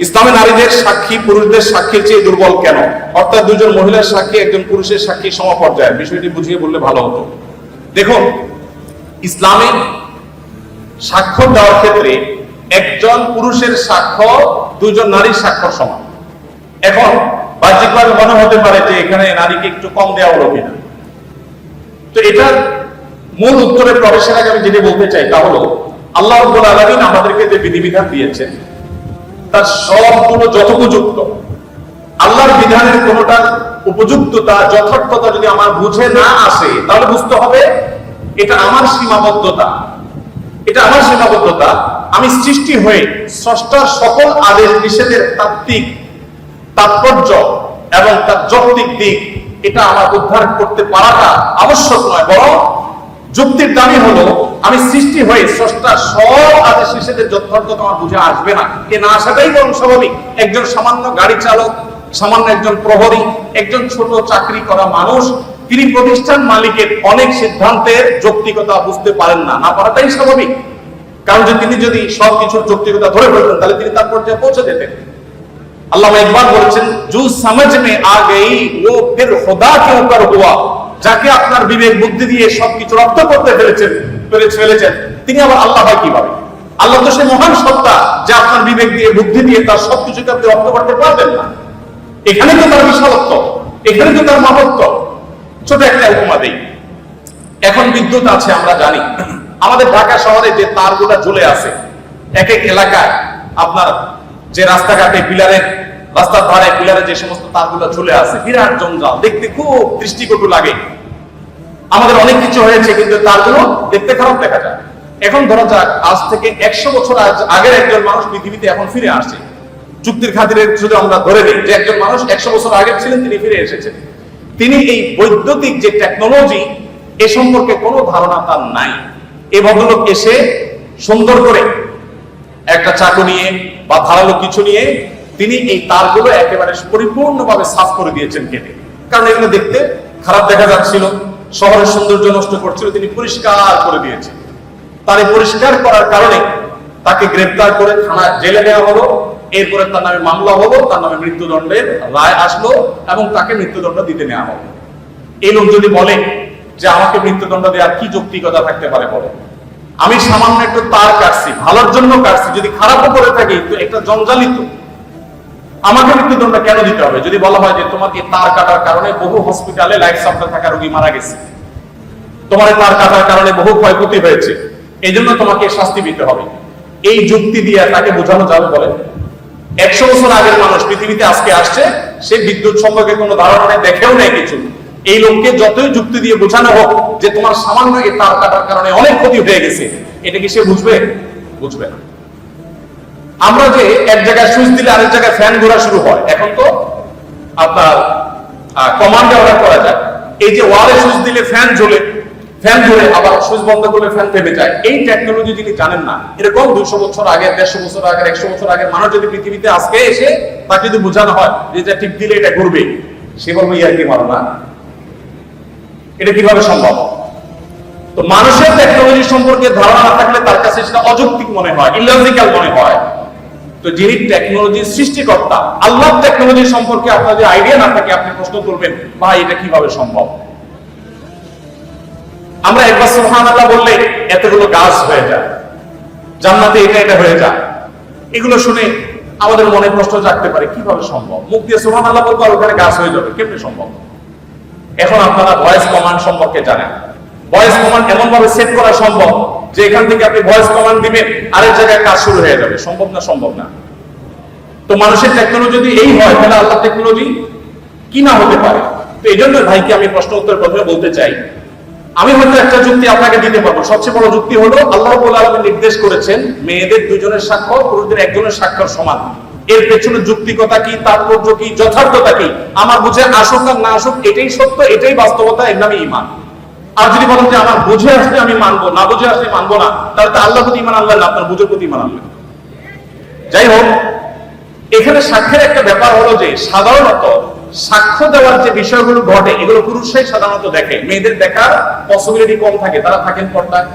ইসলামে নারীদের সাক্ষী পুরুষদের সাক্ষীর চেয়ে দুর্বল কেন? অর্থাৎ দুজন মহিলার সাক্ষী একজন পুরুষের সাক্ষী সমপর্যায়ের, বিষয়টি বুঝিয়ে বললে ভালো হতো। দেখুন, ইসলামে সাক্ষ্য দেওয়ার ক্ষেত্রে একজন পুরুষের সাক্ষ্য দুজন নারীর সাক্ষ্য সমান। এখন বাহ্যিকভাবে মনে হতে পারে যে এখানে নারীকে একটু কম দেওয়া হলো কিনা। তো এটার মূল উত্তরে প্রবেশের আগে আমি যেটা বলতে চাই তা হলো, আল্লাহ রাব্বুল আলামিন আমাদেরকে যে বিধিবিধান দিয়েছেন তার সবগুলো যথোপযুক্ত। আল্লাহর বিধানের কোনটা উপযুক্ততা যথার্থতা যদি আমার বুঝে না আসে, তাহলে বুঝতে হবে এটা আমার সীমাবদ্ধতা। এটা আমার সীমাবদ্ধতা। আমি সৃষ্টি হয়ে স্রষ্টার সকল আদেশ নিষেধের তাত্ত্বিক তাৎপর্য এবং তার যৌক্তিক দিক এটা আমার উদ্ধার করতে পারাটা আবশ্যক নয়, বরং যুক্তির দাবি হলো আমি সৃষ্টি হয়ে স্রষ্টার সব আদেশ নিষেধের যথার্থতা আমার বুঝে আসবে না, এ না আসাটাই বরং স্বাভাবিক। একজন সামান্য গাড়ি চালক, সামান্য একজন প্রহরী, একজন ছোট চাকরি করা মানুষ, তিনি প্রতিষ্ঠান মালিকের অনেক সিদ্ধান্তের যৌক্তিকতা বুঝতে পারেন না, না পারাটাই স্বাভাবিক। কারণ তিনি যদি সবকিছুর যৌক্তিকতা ধরে ফেলতেন তাহলে তিনি তার পর্যায়ে পৌঁছে যেতেন। আল্লাহ একবার বলেছেন, জু সমঝ মে আ গই ও ফির খুদা কে উপর হুয়া। যাকে আপনার বিবেক বুদ্ধি দিয়ে সবকিছু রপ্ত করতে ফেলেছেন তিনি আবার আল্লাহ হয় কিভাবে? আল্লাহ তো সে মহান সত্তা যে আপনার বিবেক দিয়ে বুদ্ধি দিয়ে তার সবকিছুকে আপনি রপ্ত করতে পারবেন না। এখানে তো তার বিশালত্ব, এখানে তো তার মহত্ব। ছোট একটা উপমা দেই। এখন বিদ্যুৎ আছে আমরা জানি, আমাদের ঢাকা শহরে যে তারগুলো ঝুলে আছে এক এক এলাকায়, আপনার যে রাস্তাঘাটে পিলারের রাস্তার ধারে পিলারে যে সমস্ত তারগুলো ঝুলে আছে, বিরাট জঞ্জাল, দেখতে খুব দৃষ্টিকটু লাগে। আমাদের অনেক কিছু হয়েছে কিন্তু তারগুলো দেখতে খারাপ দেখা যায়। এখন ধরা যাক আজ থেকে 100 বছর আগের একজন মানুষ পৃথিবীতে এখন ফিরে আসছে। চুক্তির খাতিরে শুধু আমরা ধরে নিই যে একজন মানুষ 100 বছর আগে ছিলেন, তিনি ফিরে এসেছেন। তিনি এই বৈদ্যুতিক যে টেকনোলজি এ সম্পর্কে কোনো ধারণা তার নাই। এই ভদ্রলোক এসে সুন্দর করে একটা চাকু নিয়ে বা ধারালো কিছু নিয়ে তিনি এই তারগুলো একেবারে পরিপূর্ণভাবে সাফ করে দিয়েছেন কেটে। কারণ এগুলো দেখতে খারাপ দেখা যাচ্ছিল, শহরের সৌন্দর্য নষ্ট করছিল, তিনি পরিষ্কার করে দিয়েছেন। তার এই পরিষ্কার করার কারণে তাকে গ্রেফতার করে থানায় জেলে দেওয়া হলো। এরপরে তার নামে মামলা হলো, তার নামে মৃত্যুদণ্ডের রায় আসলো এবং তাকে মৃত্যুদণ্ড দিতে নেওয়া হলো। এই লোক যদি বলে যে আমাকে মৃত্যুদণ্ড দেওয়ার কি যৌক্তিকতা থাকতে পারে, বলে আমি সামান্য একটু তার কাটছি, ভালোর জন্য কাটছি, যদি খারাপও করে থাকি তো একটা জঞ্জালিত, আমাকে মৃত্যুদণ্ড কেন দিতে হবে? যদি বলা হয় যে তোমার এই তার কাটার কারণে বহু হসপিটালে লাইফ সাপোর্টে থাকা রোগী মারা গেছে, তোমার তার কাটার কারণে বহু ক্ষয়ক্ষতি হয়েছে, এই জন্য তোমাকে শাস্তি দিতে হবে, এই যুক্তি দিয়ে তাকে বোঝানো যাবে? বলে 100 বছর আগের মানুষ পৃথিবীতে আজকে আসছে, সে বিদ্যুৎ সম্পর্কে কোনো ধারণা নেই, দেখেও নেই কিছু। এই লোককে যতই যুক্তি দিয়ে বোঝানো হোক যে তোমার সামান্য এই তার কাটার কারণে অনেক ক্ষতি হয়ে গেছে, এটা কি সে বুঝবে? বুঝবে না। আমরা যে এক জায়গায় সুইচ দিলে আরেক জায়গায় ফ্যান ঘোরা শুরু হয়, এখন তো আপনার কমান্ডে অর্ডার করা যায়। এই যে ওয়ালে সুইচ দিলে ফ্যান জ্বলে, ফ্যান ধরে আবার সুইচ বন্ধ করলে ফ্যান থেমে যায়, এই টেকনোলজি যিনি জানেন না, এরকম 200 বছর আগে, 150 বছর আগে, 100 বছর আগের মানুষ যদি পৃথিবীতে আজকে এসে তাকে যদি বোঝানো হয় যে এটা টিপ দিলে এটা ঘুরবে, সে বলবে ইয়ার কি মারো না, এটা কিভাবে সম্ভব? তো মানুষের টেকনোলজি সম্পর্কে ধারণা না থাকলে তার কাছে সেটা অযৌক্তিক মনে হয়, ইলজিক্যাল মনে হয়। তো যিনি টেকনোলজির সৃষ্টিকর্তা, আল্লাহর টেকনোলজি সম্পর্কে আপনার যে আইডিয়া না থাকে, আপনি প্রশ্ন করবেন ভাই এটা কিভাবে সম্ভব? আমরা একবার সুবহানাল্লাহ বললে এতগুলো গাছ হয়ে যায়, জান্নাতে এটা এটা হয়ে যায়, এগুলো শুনে আমাদের মনে প্রশ্ন জাগতে পারে কিভাবে সম্ভব? মুখ দিয়ে সুবহানাল্লাহ বলবো আর ওখানে গাছ হয়ে যাবে, কেমনে সম্ভব? এখন আপনারা ভয়েস কমান্ড সম্পর্কে জানেন। ভয়েস কমান্ড এমন ভাবে সেট করা সম্ভব যে এখান থেকে আপনি ভয়েস কমান্ড দিবেন, আরেক জায়গায় কাজ শুরু হয়ে যাবে। সম্ভব না? সম্ভব না। তো মানুষের টেকনোলজি যদি এই হয়, তাহলে আল্লাহর টেকনোলজি কি না হতে পারে? তো এই জন্য ভাইকে আমি প্রশ্ন উত্তর প্রথমে বলতে চাই, আমি হয়তো একটা যুক্তি আপনাকে দিতে পারবো। সবচেয়ে বড় যুক্তি হলো আল্লাহ রাব্বুল আলামিন নির্দেশ করেছেন মেয়েদের 2 জনের সাক্ষ্য পুরুষদের 1 জনের সাক্ষ্য সমান। এর পেছনে যুক্তিকতা কি, তাৎপর্য কি, যথার্থতা কি, আমার বুঝে আসুক আর না আসুক, এটাই সত্য, এটাই বাস্তবতা, এর নামে ঈমান। আর যদি বলেন যে আমার বুঝে আসলে আমি মানবো, না বুঝে আসলে মানবো না, তাহলে তো আল্লাহর প্রতি ঈমান আনলেন না, আপনার বুঝের প্রতি ঈমান আনলেন। যাই হোক, এখানে সাক্ষ্যের একটা ব্যাপার হলো যে সাধারণত সাক্ষ্য দেওয়ার যে বিষয়গুলো ঘটে এগুলো পুরুষরাই সাধারণত দেখে, মেয়েদের দেখার পসিবিলিটি কম থাকে। তারা থাকেন পর্দায়,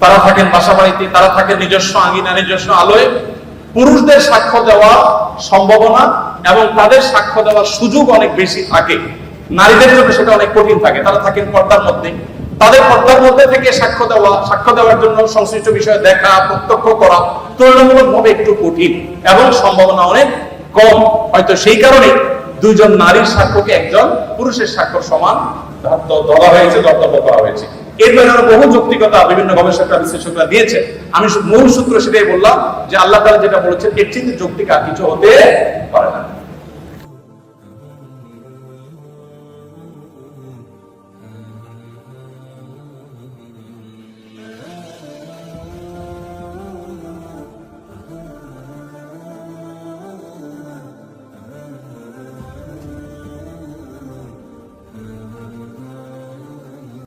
তারা থাকেন বাসা বাড়িতে, তারা থাকেন নিজস্ব আঙ্গিনা, নিজস্ব আলোয়। পুরুষদের সাক্ষ্য দেওয়া সম্ভাবনা এবং তাদের সাক্ষ্য দেওয়ার সুযোগ অনেক বেশি থাকে, নারীদের জন্য সেটা অনেক কঠিন থাকে। তারা থাকেন পর্দার মধ্যে, তাদের পর্দার মধ্যে থেকে সাক্ষ্য দেওয়ার জন্য সংশ্লিষ্ট বিষয়ে দেখা, প্রত্যক্ষ করা তুলনামূলকভাবে একটু কঠিন এবং সম্ভাবনা অনেক কম। হয়তো সেই কারণে দুইজন নারীর সাক্ষ্যকে একজন পুরুষের সাক্ষ্য সমান ধরা হয়েছে, দর্তব্য করা হয়েছে। এর পেছনে বহু যৌক্তিকতা বিভিন্ন গবেষকরা বিশ্লেষকরা দিয়েছে। আমি মূল সূত্র সেটাই বললাম যে আল্লাহ তাআলা যেটা বলেছেন এর চেয়ে যৌক্তিক আর কিছু হতে